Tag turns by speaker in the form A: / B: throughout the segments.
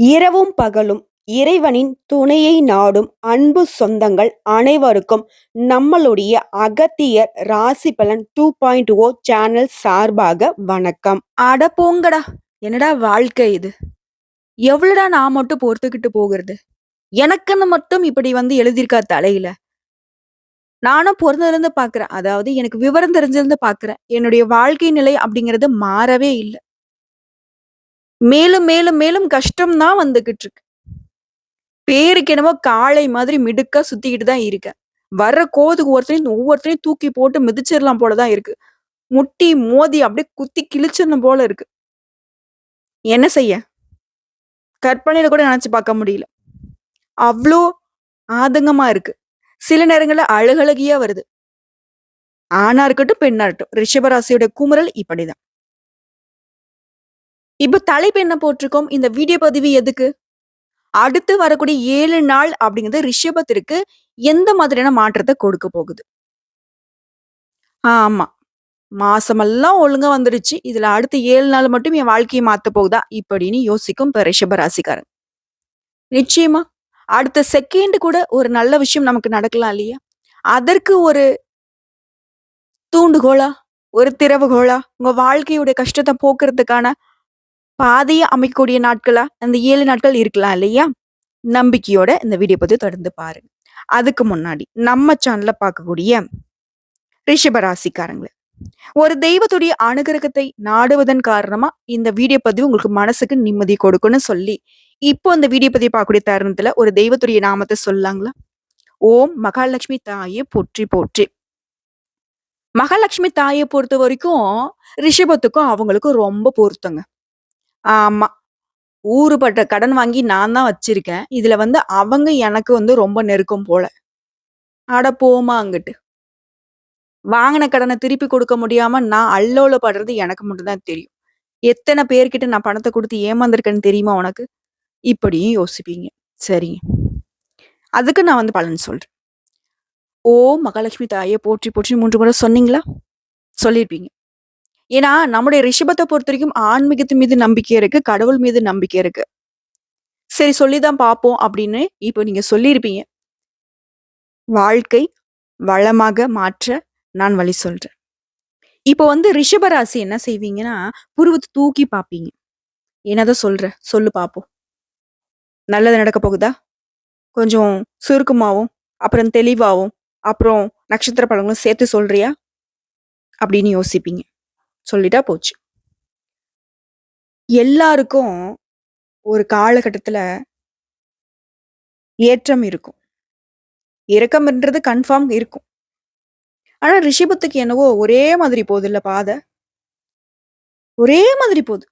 A: இரவும் பகலும் இறைவனின் துணையை நாடும் அன்பு சொந்தங்கள் அனைவருக்கும் நம்மளுடைய அகத்தியர் ராசி பலன் 2.0 சேனல் சார்பாக வணக்கம். அட போங்கடா, என்னடா வாழ்க்கை இது? எவ்வளவுடா நான் மட்டும் பொறுத்துக்கிட்டு போகிறது? எனக்குன்னு மட்டும் இப்படி எழுதியிருக்கா தலையில. நானும் பொறந்ததிலிருந்து பாக்குறேன். அதாவது எனக்கு விவரம் தெரிஞ்சிருந்து பாக்குறேன். என்னுடைய வாழ்க்கை நிலை அப்படிங்கிறது மாறவே இல்ல. மேலும் மேலும் மேலும் கஷ்டம் தான் வந்துகிட்டு இருக்கு. பேருக்கு என்னமோ காளை மாதிரி மிடுக்கா சுத்திக்கிட்டு தான் இருக்கேன். வர்ற கோதுக்கு ஒவ்வொருத்தரையும் தூக்கி போட்டு மிதிச்சிடலாம் போல தான் இருக்கு. முட்டி மோதி அப்படியே குத்தி கிழிச்சிடணும் போல இருக்கு. என்ன செய்ய? கற்பனையில கூட நினைச்சு பார்க்க முடியல. அவ்ளோ ஆதங்கமா இருக்கு. சில நேரங்கள்ல அழுகழகியா வருது. ஆணா இருக்கட்டும், பெண்ணா இருக்கட்டும். ரிஷபராசியோட குமுறல் இப்படிதான். இப்ப தலைப்பு என்ன போட்டிருக்கோம்? இந்த வீடியோ பதிவு எதுக்கு? அடுத்து வரக்கூடிய 7 நாள் அப்படிங்கிறது ரிஷபத்திற்கு எந்த மாதிரியான மாற்றத்த கொடுக்க போகுது? ஆமா. மாசமெல்லாம் ஒழுங்கா வந்துருச்சு. இதுல அடுத்த 7 நாள் மட்டும் என் வாழ்க்கைய மாத்தப் போகுதா? இப்படின்னு யோசிக்கும் இப்ப ரிஷப ராசிக்காரங்க. நிச்சயமா. அடுத்த செகண்ட் கூட ஒரு நல்ல விஷயம் நமக்கு நடக்கலாம் இல்லையா? அதற்கு ஒரு தூண்டுகோலா, ஒரு திறவுகோலா, உங்க வாழ்க்கையுடைய கஷ்டத்த போக்குறதுக்கான பாதைய அமைக்கக்கூடிய நாட்களா, அந்த 7 நாட்கள் இருக்கலாம் இல்லையா? நம்பிக்கையோட இந்த வீடியோ பதிவு தொடர்ந்து பாருங்க. அதுக்கு முன்னாடி நம்ம சேனல்ல பார்க்கக்கூடிய ரிஷப ராசிக்காரங்களே, ஒரு தெய்வத்துடைய அனுகிரகத்தை நாடுவதன் காரணமா இந்த வீடியோ பதிவு உங்களுக்கு மனசுக்கு நிம்மதி கொடுக்கும்னு சொல்லி, இப்போ இந்த வீடியோ பதிவு பார்க்கக்கூடிய தருணத்துல ஒரு தெய்வத்துடைய நாமத்தை சொல்லலாங்களா? ஓம் மகாலட்சுமி தாயே போற்றி போற்றி. மகாலட்சுமி தாயை பொறுத்த வரைக்கும் ரிஷபத்துக்கும் அவங்களுக்கும் ரொம்ப பொருத்தங்க. ஆமா. ஊருப்பட்ட கடன் வாங்கி நான் தான் வச்சிருக்கேன். இதுல அவங்க எனக்கு ரொம்ப நெருக்கம் போல. அட போம்மா அங்கிட்டு. வாங்குன கடன திருப்பி கொடுக்க முடியாம நான் அல்லோலப்படுறது எனக்கு மட்டும் தான் தெரியும். எத்தன பேர்கிட்ட நான் பணத்த குடுத்து ஏமாந்துருக்கேன்னு தெரியுமா உனக்கு? இப்படியும் யோசிப்பீங்க. சரிங்க. அதுக்கு நான் பலன் சொல்றேன். ஓம் மகாலட்சுமி தாயே போற்றி போற்றி 3 முறை சொன்னீங்களா? சொல்லியிருப்பீங்க. ஏன்னா, நம்முடைய ரிஷபத்த பொறுத்தவரைக்கும் ஆன்மீகத்து மீது நம்பிக்கை இருக்கு. கடவுள் மீது நம்பிக்கை இருக்கு. சரி சொல்லி தான் பார்ப்போம் அப்படின்னு இப்போ நீங்க சொல்லியிருப்பீங்க. வாழ்க்கை வளமாக மாற்ற நான் வழி சொல்றேன். இப்போ ரிஷப ராசி என்ன செய்வீங்கன்னா, புருவத்த தூக்கி பார்ப்பீங்க. என்னதான் சொல்ற? சொல்லு பார்ப்போம். நல்லது நடக்க போகுதா? கொஞ்சம் சுருக்கமாவும், அப்புறம் தெளிவாவும், அப்புறம் நட்சத்திர பலன்களும் சேர்த்து சொல்றியா? அப்படின்னு யோசிப்பீங்க. சொல்லிட்டா போச்சு. எல்லாருக்கும் ஒரு காலகட்டத்துல ஏற்றம் இருக்கும். இறக்கம்ன்றது கன்ஃபார்ம் இருக்கும். ஆனா ரிஷபத்துக்கு என்னவோ ஒரே மாதிரி போகுதுல்ல பாதை. ஒரே மாதிரி போகுது.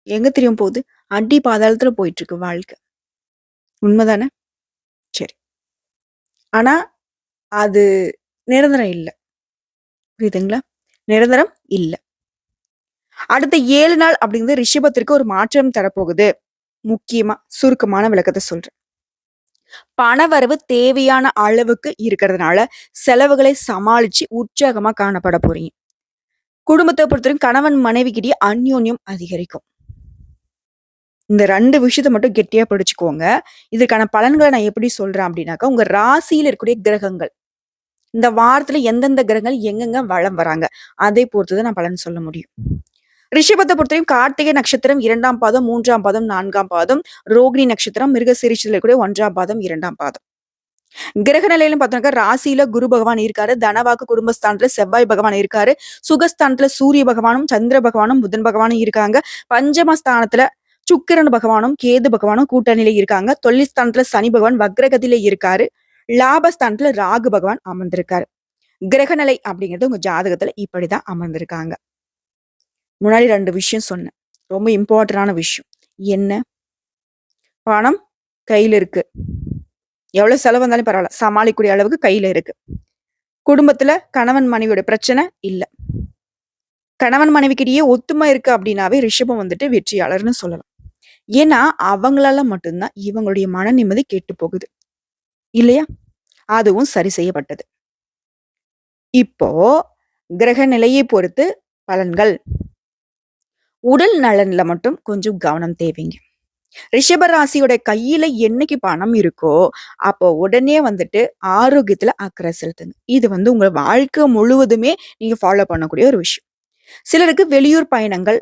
A: எங்க தெரியுமா போகுது? அடி பாதாளத்துல போயிட்டு இருக்கு வாழ்க்கை. உண்மைதானே? சரி. ஆனா அது நிரந்தரம் இல்ல. புரியுதுங்களா? நிரந்தரம் இல்ல. அடுத்த 7 நாள் அப்படிங்கிறது ரிஷபத்திற்கு ஒரு மாற்றம் தரப்போகுது. முக்கியமா சுருக்கமான விளக்கத்த சொல்றேன். பணவரவு தேவையான அளவுக்கு இருக்கிறதுனால செலவுகளை சமாளிச்சு உற்சாகமா காணப்பட போறீங்க. குடும்பத்தை பொறுத்தவரைக்கும் கணவன் மனைவிக்கிட்டயே அந்யோன்யம் அதிகரிக்கும். இந்த 2 விஷயத்த மட்டும் கெட்டியா பிடிச்சுக்கோங்க. இதுக்கான பலன்களை நான் எப்படி சொல்றேன் அப்படின்னாக்கா, உங்க ராசியில இருக்கக்கூடிய கிரகங்கள். இந்த வாரத்துல எந்தெந்த கிரகங்கள் எங்கெங்க வலம் வராங்க. அதை பொறுத்துதான் நான் பலன் சொல்ல முடியும். ரிஷபத்தை பொறுத்தவரைக்கும் கார்த்திகை நட்சத்திரம் 2ஆம் பாதம், 3ஆம் பாதம், 4ஆம் பாதம், ரோகிணி நட்சத்திரம், மிருகசீரிஷத்துல இருக்கக்கூடிய 1ஆம் பாதம், 2ஆம் பாதம். கிரக நிலையிலும் பார்த்தோம்னாக்கா ராசியில குரு பகவான் இருக்காரு. தனவாக்கு குடும்பஸ்தானத்துல செவ்வாய் பகவான் இருக்காரு. சுகஸ்தானத்துல சூரிய பகவானும், சந்திர பகவானும், புதன் பகவானும் இருக்காங்க. பஞ்சமஸ்தானத்துல சுக்கிரன் பகவானும், கேது பகவானும் கூட்டணியில இருக்காங்க. தொழில்ஸ்தானத்துல சனி பகவான் வக்ரகத்தில இருக்காரு. லாபஸ்தானத்துல ராகு பகவான் அமர்ந்திருக்காரு. கிரகநிலை அப்படிங்கிறது உங்க ஜாதகத்துல இப்படிதான் அமர்ந்திருக்காங்க. முன்னாடி 2 விஷயம் சொன்னேன். ரொம்ப இம்பார்ட்டன்டான விஷயம். என்ன? பணம் கையில இருக்கு. எவ்வளவு செலவு வந்தாலும் பரவாயில்ல. சமாளிக்கக்கூடிய அளவுக்கு கையில இருக்கு. குடும்பத்துல கணவன் மனைவியோட பிரச்சனை இல்ல. கணவன் மனைவிக்கிட்டயே ஒத்துமை இருக்கு அப்படின்னாவே ரிஷபம் வெற்றியாளர்னு சொல்லலாம். ஏன்னா அவங்களால மட்டும்தான் இவங்களுடைய மன நிம்மதி கெட்டு போகுது. இல்லையா? அதுவும் சரி செய்யப்பட்டது. இப்போ கிரக நிலையை பொறுத்து பலன்கள். உடல் நலன்ல மட்டும் கொஞ்சம் கவனம் தேவைங்க. ரிஷப ராசியோட கையில என்னைக்கு பணம் இருக்கோ, அப்போ உடனே வந்துட்டு ஆரோக்கியத்துல அக்கறை செலுத்துங்க. இது உங்க வாழ்க்கை முழுவதுமே நீங்க ஃபாலோ பண்ணக்கூடிய ஒரு விஷயம். சிலருக்கு வெளியூர் பயணங்கள்,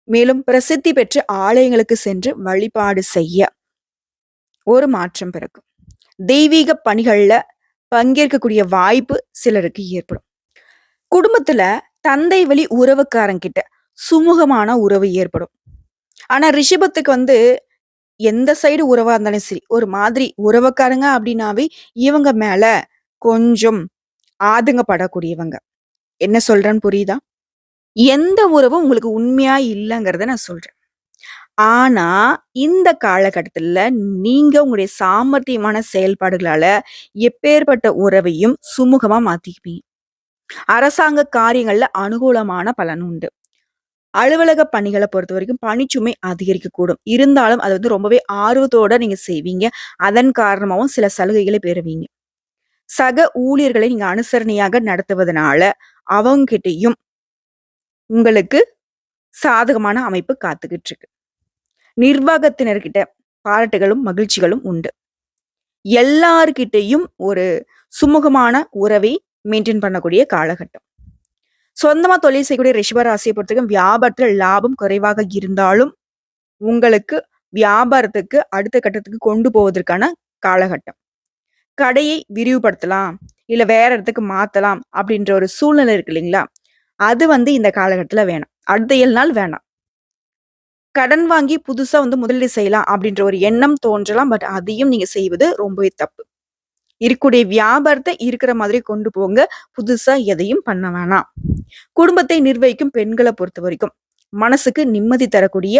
A: மேலும் பிரசித்தி பெற்ற ஆலயங்களுக்கு சென்று வழிபாடு செய்ய ஒரு மாற்றம் பிறக்கும். தெய்வீக பணிகள்ல பங்கேற்கக்கூடிய வாய்ப்பு சிலருக்கு ஏற்படும். குடும்பத்துல தந்தை வழி உறவுக்காரங்கிட்ட சுமூகமான உறவு ஏற்படும். ஆனா ரிஷபத்துக்கு எந்த சைடு உறவா இருந்தாலும் சரி, ஒரு மாதிரி உறவுக்காரங்க அப்படின்னாவே இவங்க மேல கொஞ்சம் ஆதங்கப்படக்கூடியவங்க. என்ன சொல்றேன்னு புரியுதா? எந்த உறவும் உங்களுக்கு உண்மையா இல்லங்கிறத நான் சொல்றேன். ஆனா, இந்த காலகட்டத்துல நீங்க உங்களுடைய சாமர்த்தியமான செயல்பாடுகளால எப்பேர்ப்பட்ட உறவையும் சுமூகமா மாத்திக்குவீங்க. அரசாங்க காரியங்கள்ல அனுகூலமான பலன் உண்டு. அலுவலக பணிகள பொறுத்தவரைக்கும் பணிச்சுமை அதிகரிக்கக்கூடும். இருந்தாலும் அது ரொம்பவே ஆர்வத்தோட நீங்க செய்வீங்க. அதன் காரணமாவும் சில சலுகைகளை பெறுவீங்க. சக ஊழியர்களை நீங்க அனுசரணையாக நடத்துவதனால, அவங்ககிட்டயும் உங்களுக்கு சாதகமான அமைப்பு காத்துக்கிட்டு இருக்கு. நிர்வாகத்தினர்கிட்ட பாராட்டுகளும், மகிழ்ச்சிகளும் உண்டு. எல்லார்கிட்டயும் ஒரு சுமூகமான உறவை மெயின்டெயின் பண்ணக்கூடிய காலகட்டம். சொந்தமா தொழில் செய்யக்கூடிய ரிஷப ராசியை பொறுத்தவரைக்கும் வியாபாரத்துல லாபம் குறைவாக இருந்தாலும், உங்களுக்கு வியாபாரத்துக்கு அடுத்த கட்டத்துக்கு கொண்டு போவதற்கான காலகட்டம். கடையை விரிவுபடுத்தலாம், இல்ல வேற இடத்துக்கு மாத்தலாம் அப்படின்ற ஒரு சூழ்நிலை இருக்கு இல்லைங்களா? அது இந்த காலகட்டத்துல வேணாம். அடுத்த 7 நாள் வேணாம். கடன் வாங்கி புதுசா முதலீடு செய்யலாம் அப்படின்ற ஒரு எண்ணம் தோன்றலாம். பட் அதையும் நீங்க செய்வது ரொம்பவே தப்பு. இருக்கக்கூடிய வியாபாரத்த இருக்கிற மாதிரி கொண்டு போங்க. புதுசா எதையும் பண்ண வேணாம். குடும்பத்தை நிர்வகிக்கும் பெண்கள பொறுத்தவரைக்கும், மனசுக்கு நிம்மதி தரக்கூடிய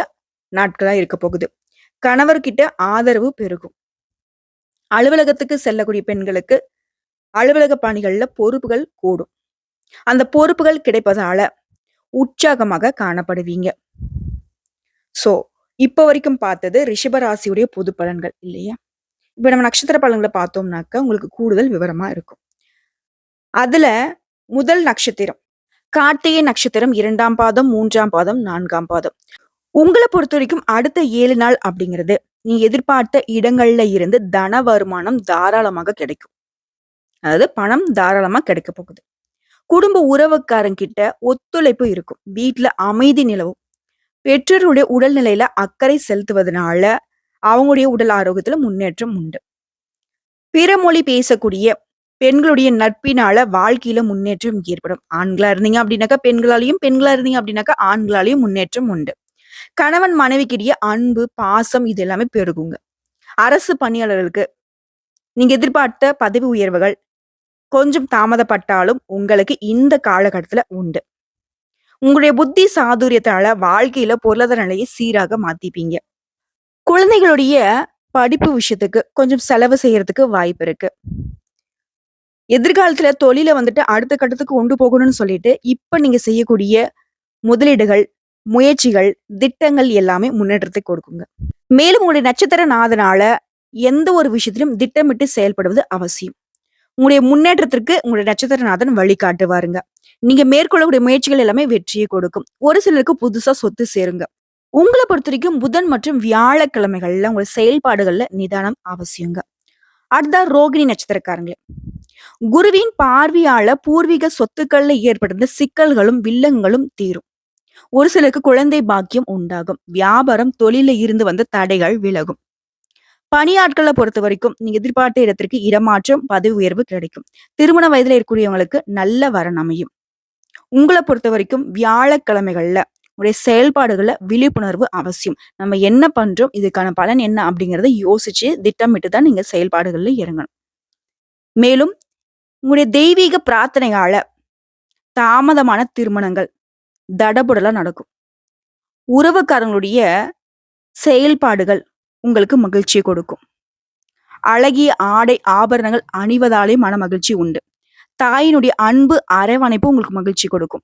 A: நாட்களா இருக்க போகுது. கணவர்கிட்ட ஆதரவு பெருகும். அலுவலகத்துக்கு செல்லக்கூடிய பெண்களுக்கு அலுவலக பணிகள்ல பொறுப்புகள் கூடும். அந்த பொறுப்புகள் கிடைப்பதால உற்சாகமாக காணப்படுவீங்க. சோ, இப்ப வரைக்கும் பார்த்தது ரிஷப ராசியுடைய பொது பலன்கள் இல்லையா? இப்ப நம்ம நட்சத்திர பலன்கள பார்த்தோம்னாக்க, உங்களுக்கு கூடுதல் விவரமா இருக்கும். அதுல முதல் நட்சத்திரம் கார்த்திகை நட்சத்திரம் 2ஆம் பாதம், 3ஆம் பாதம், 4ஆம் பாதம். உங்கள பொறுத்தவரைக்கும் அடுத்த 7 நாள் அப்படிங்கிறது, நீங்க எதிர்பார்த்த இடங்கள்ல இருந்து தன வருமானம் தாராளமாக கிடைக்கும். அதாவது பணம் தாராளமா கிடைக்க போகுது. குடும்ப உறவுக்காரங்கிட்ட ஒத்துழைப்பு இருக்கும். வீட்ல அமைதி நிலவும். பெற்றோருடைய உடல்நிலையில அக்கறை செலுத்துவதனால, அவங்களுடைய உடல் ஆரோக்கியத்துல முன்னேற்றம் உண்டு. பிற மொழி பேசக்கூடிய பெண்களுடைய நட்பினால வாழ்க்கையில முன்னேற்றம் ஏற்படும். ஆண்களா இருந்தீங்க அப்படின்னாக்கா பெண்களாலையும், பெண்களா இருந்தீங்க அப்படின்னாக்கா ஆண்களாலையும் முன்னேற்றம் உண்டு. கணவன் மனைவிக்கிடையே அன்பு, பாசம் இது எல்லாமே பெருகுங்க. அரசு பணியாளர்களுக்கு நீங்க எதிர்பார்த்த பதவி உயர்வுகள் கொஞ்சம் தாமதப்பட்டாலும் உங்களுக்கு இந்த காலகட்டத்துல உண்டு. உங்களுடைய புத்தி சாதுரியத்தால வாழ்க்கையில பொருளாதார நிலையை சீராக மாத்திப்பீங்க. குழந்தைகளுடைய படிப்பு விஷயத்துக்கு கொஞ்சம் செலவு செய்யறதுக்கு வாய்ப்பு இருக்கு. எதிர்காலத்துல தொழில அடுத்த கட்டத்துக்கு கொண்டு போகணும்னு சொல்லிட்டு, இப்ப நீங்க செய்யக்கூடிய முதலீடுகள், முயற்சிகள், திட்டங்கள் எல்லாமே முன்னேற்றத்தை கொடுக்குங்க. மேலும் உங்களுடைய நட்சத்திர நாதனால எந்த ஒரு விஷயத்திலும் திட்டமிட்டு செயல்படுவது அவசியம். உங்களுடைய முன்னேற்றத்திற்கு உங்களுடைய நட்சத்திரநாதன் வழிகாட்டுவாருங்க. நீங்க மேற்கொள்ளக்கூடிய முயற்சிகள் எல்லாமே வெற்றியை கொடுக்கும். ஒரு சிலருக்கு புதுசா சொத்து சேருங்க. உங்கள பொறுத்தவரைக்கும் புதன் மற்றும் வியாழக்கிழமைகள்ல உங்க செயல்பாடுகள்ல நிதானம் அவசியங்க. அடுத்தா ரோகிணி நட்சத்திரக்காரங்களே. குருவின் பார்வையால பூர்வீக சொத்துக்கள்ல ஏற்பட்டிருந்த சிக்கல்களும், வில்லங்களும் தீரும். ஒரு சிலருக்கு குழந்தை பாக்கியம் உண்டாகும். வியாபாரம், தொழில இருந்து வந்த தடைகள் விலகும். பணியாட்கள பொறுத்தவரைக்கும் நீங்க எதிர்பார்த்த இடத்திற்கு இடமாற்றம், பதவி உயர்வு கிடைக்கும். திருமண வயதுல இருக்கக்கூடியவங்களுக்கு நல்ல வரன் அமையும். உங்கள பொறுத்தவரைக்கும் வியாழக்கிழமைகள்ல உடைய செயல்பாடுகள்ல விழிப்புணர்வு அவசியம். நம்ம என்ன பண்றோம்? இதுக்கான பலன் என்ன? அப்படிங்கிறத யோசிச்சு திட்டமிட்டு தான் நீங்க செயல்பாடுகள்ல இறங்கணும். மேலும் உங்களுடைய தெய்வீக பிரார்த்தனையால தாமதமான திருமணங்கள் தடபுடலா நடக்கும். உறவுக்காரங்களுடைய செயல்பாடுகள் உங்களுக்கு மகிழ்ச்சியை கொடுக்கும். அழகிய ஆடை, ஆபரணங்கள் அணிவதாலே மன மகிழ்ச்சி உண்டு. தாயினுடைய அன்பு, அரவணைப்பு உங்களுக்கு மகிழ்ச்சி கொடுக்கும்.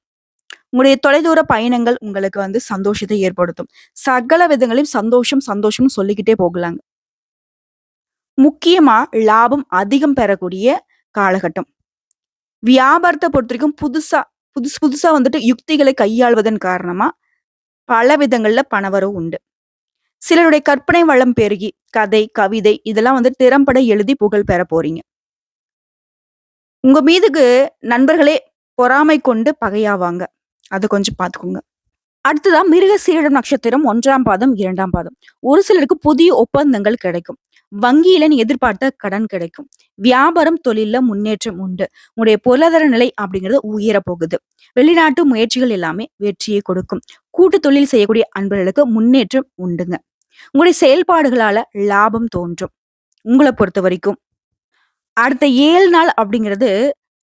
A: உங்களுடைய தொலைதூர பயணங்கள் உங்களுக்கு சந்தோஷத்தை ஏற்படுத்தும். சகல விதங்களையும் சந்தோஷம், சந்தோஷம்னு சொல்லிக்கிட்டே போகலாங்க. முக்கியமா லாபம் அதிகம் பெறக்கூடிய காலகட்டம். வியாபாரத்த பொறுத்தவரைக்கும் புதுசு புதுசா யுக்திகளை கையாள்வதன் காரணமா பல விதங்கள்ல பணவரவு உண்டு. சிலருடைய கற்பனை வளம் பெருகி, கதை, கவிதை இதெல்லாம் வந்து திறம்பட எழுதி புகழ் பெற போறீங்க. உங்க மீதுக்கு நண்பர்களே பொறாமை கொண்டு பகையாவாங்க. அத கொஞ்சம் பார்த்துக்கோங்க. அடுத்ததா மிருகசீரிடம் நட்சத்திரம் 1ஆம் பாதம், 2ஆம் பாதம். ஒரு சிலருக்கு புதிய ஒப்பந்தங்கள் கிடைக்கும். வங்கியில நீ எதிர்பார்த்த கடன் கிடைக்கும். வியாபாரம், தொழில்ல முன்னேற்றம் உண்டு. உங்களுடைய பொருளாதார நிலை அப்படிங்கிறது உயரப் போகுது. வெளிநாட்டு முயற்சிகள் எல்லாமே வெற்றியை கொடுக்கும். கூட்டு தொழில் செய்யக்கூடிய அன்பர்களுக்கு முன்னேற்றம் உண்டுங்க. உங்களுடைய செயல்பாடுகளால லாபம் தோன்றும். உங்கள பொறுத்தவரைக்கும். அடுத்த 7 நாள் அப்படிங்கிறது,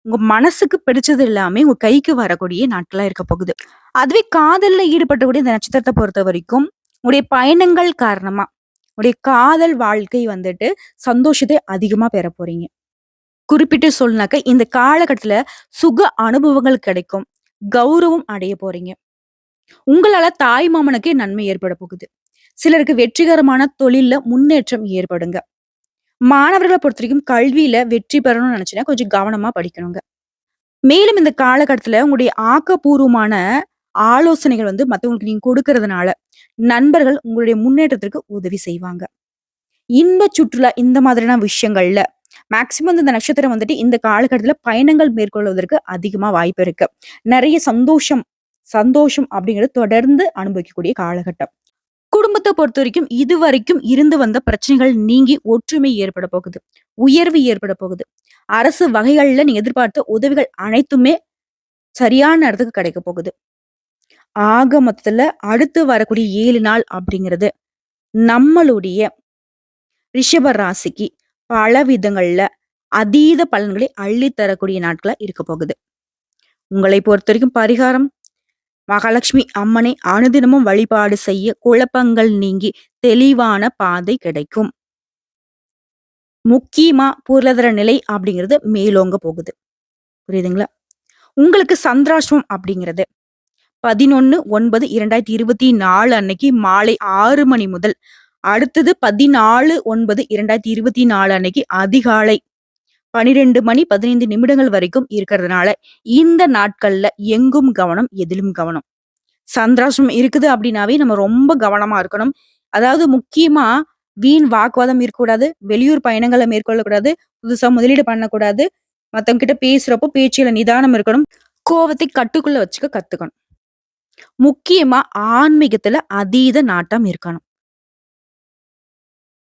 A: உங்க மனசுக்கு பிடிச்சது எல்லாமே உங்க கைக்கு வரக்கூடிய நாட்களா இருக்க போகுது. அதுவே காதல்ல ஈடுபட்டக்கூடிய இந்த நட்சத்திரத்த பொறுத்தவரைக்கும், உங்களுடைய பயணங்கள் காரணமா, உங்களுடைய காதல் வாழ்க்கை வந்துட்டு சந்தோஷத்தை அதிகமா பெறப் போறீங்க. குறிப்பிட்டு சொல்லனாக்க, இந்த காலகட்டத்துல சுக அனுபவங்கள் கிடைக்கும். கௌரவம் அடைய போறீங்க. உங்களால தாய் மாமனுக்கே நன்மை ஏற்பட போகுது. சிலருக்கு வெற்றிகரமான தொழில்ல முன்னேற்றம் ஏற்படுங்க. மாணவர்கள பொறுத்தவரைக்கும் கல்வியில வெற்றி பெறணும்னு நினைச்சீங்கன்னா, கொஞ்சம் கவனமா படிக்கணுங்க. மேலும் இந்த காலகட்டத்துல உங்களுடைய ஆக்கப்பூர்வமான ஆலோசனைகள் வந்து மத்தவங்களுக்கு நீங்க கொடுக்கறதுனால, நண்பர்கள் உங்களுடைய முன்னேற்றத்திற்கு உதவி செய்வாங்க. இன்ப சுற்றுலா இந்த மாதிரியான விஷயங்கள்ல மேக்ஸிமம் இந்த நட்சத்திரம் வந்துட்டு இந்த காலகட்டத்துல பயணங்கள் மேற்கொள்வதற்கு அதிகமா வாய்ப்பு இருக்கு. நெறைய சந்தோஷம் சந்தோஷம் அப்படிங்கிறது தொடர்ந்து அனுபவிக்கக்கூடிய காலகட்டம். குடும்பத்த பொறுத்தவரைக்கும் இதுவரைக்கும் இருந்து வந்த பிரச்சனைகள் நீங்கி ஒற்றுமை ஏற்பட போகுது. உயர்வு ஏற்பட போகுது. அரசு வகைகள்ல நீங்க எதிர்பார்த்த உதவிகள் அனைத்துமே சரியான நேரத்துக்கு கிடைக்க போகுது. ஆக மொத்தத்துல அடுத்து வரக்கூடிய 7 நாள் அப்படிங்கிறது, நம்மளுடைய ரிஷப ராசிக்கு பல விதங்கள்ல அதீத பலன்களை அள்ளி தரக்கூடிய நாட்களா இருக்க போகுது. உங்களை பொறுத்தவரைக்கும் பரிகாரம் மகாலட்சுமி அம்மனை அனுதினமும் வழிபாடு செய்ய குழப்பங்கள் நீங்கி தெளிவான பாதை கிடைக்கும். முக்கியமா பொருளாதார நிலை அப்படிங்கிறது மேலோங்க போகுது. புரியுதுங்களா? உங்களுக்கு சந்திராஷ்டமம் அப்படிங்கிறது 11/9/2024 அன்னைக்கு மாலை 6 மணி முதல் அடுத்தது 14/9/2024 அன்னைக்கு அதிகாலை 12 மணி 15 நிமிடங்கள் வரைக்கும் இருக்கிறதுனால, இந்த நாட்கள்ல எங்கும் கவனம், எதிலும் கவனம். சந்திராஷ்டமம் இருக்குது அப்படின்னாவே நம்ம ரொம்ப கவனமா இருக்கணும். அதாவது முக்கியமா வீண் வாக்குவாதம் இருக்கக்கூடாது. வெளியூர் பயணங்கள மேற்கொள்ளக்கூடாது. புதுசா முதலீடு பண்ணக்கூடாது. மத்தவங்க கிட்ட பேசுறப்போ பேச்சுல நிதானம் இருக்கணும். கோவத்தை கட்டுக்குள்ள வச்சுக்க கத்துக்கணும். முக்கியமா ஆன்மீகத்துல அதீத நாட்டம் இருக்கணும்.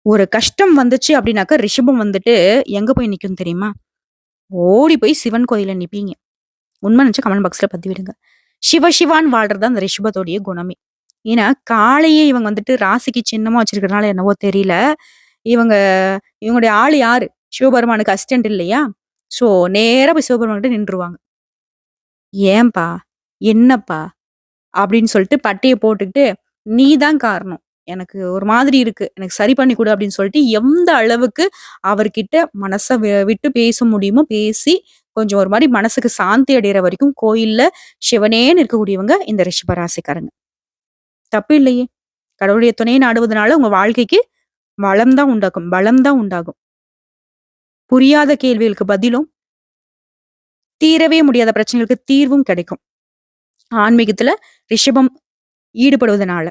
A: ஒரு கஷ்டம் வந்துச்சு அப்படின்னாக்கா, ரிஷபம் வந்துட்டு எங்க போய் நிக்கும் தெரியுமா? ஓடி போய் சிவன் கோயில்ல நிப்பீங்க. உண்மை நினைச்சா கமெண்ட் பாக்ஸ்ல பதிவிடுங்க. சிவ சிவான்னு வாழ்றது தான் அந்த ரிஷபத்தோடைய குணமே. ஏன்னா, காளையே இவங்க வந்துட்டு ராசிக்கு சின்னமா வச்சிருக்கிறனால என்னவோ தெரியல. இவங்க இவங்களுடைய ஆளு யாரு? சிவபெருமானுக்கு அசிஸ்டன்ட் இல்லையா? ஸோ நேரா போய் சிவபெருமான்கிட்ட நின்றுவாங்க. "ஏன்பா? என்னப்பா?" அப்படின்னு சொல்லிட்டு பட்டைய போட்டுக்கிட்டு, "நீ தான் காரணம். எனக்கு ஒரு மாதிரி இருக்கு. எனக்கு சரி பண்ணி குடு" அப்படின்னு சொல்லிட்டு எந்த அளவுக்கு அவர்கிட்ட மனச விட்டு பேச முடியுமோ பேசி, கொஞ்சம் ஒரு மாரி மனசுக்கு சாந்தி அடையற வரைக்கும் கோயில்ல சிவனேன்னு இருக்கக்கூடியவங்க இந்த ரிஷப ராசிக்காரங்க. தப்பு இல்லையே! கடவுளுடைய துணையை நாடுவதனால உங்க வாழ்க்கைக்கு வளம் தான் உண்டாகும். பலம் தான் உண்டாகும். புரியாத கேள்விகளுக்கு பதிலும், தீரவே முடியாத பிரச்சனைகளுக்கு தீர்வும் கிடைக்கும். ஆன்மீகத்துல ரிஷபம் ஈடுபடுவதனால.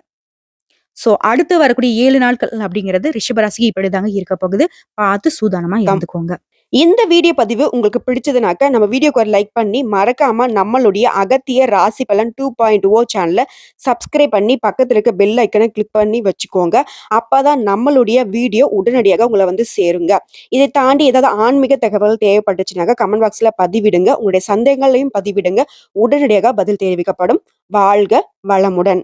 A: சோ அடுத்து வரக்கூடிய 7 நாட்கள் அப்படிங்கிறது ரிஷபராசிக்கு இப்படிதாங்க இருக்க போகுது. பார்த்து சூதானமா இருந்துக்கோங்க.
B: இந்த வீடியோ பதிவு உங்களுக்கு பிடிச்சதுனாக்க நம்ம வீடியோக்கு ஒரு லைக் பண்ணி மறக்காம நம்மளுடைய அகத்திய ராசி பலன் 2.0 சேனலை சப்ஸ்கிரைப் பண்ணி பக்கத்துல இருக்க பெல் ஐக்கனை கிளிக் பண்ணி வச்சுக்கோங்க. அப்பதான் நம்மளுடைய வீடியோ உடனடியாக உங்களை வந்து சேருங்க. இதை தாண்டி ஏதாவது ஆன்மீக தகவல் தேவைப்பட்டுச்சுனாக்க கமெண்ட் பாக்ஸ்ல பதிவிடுங்க. உங்களுடைய சந்தேகங்களையும் பதிவிடுங்க. உடனடியாக பதில் தெரிவிக்கப்படும். வாழ்க வளமுடன்.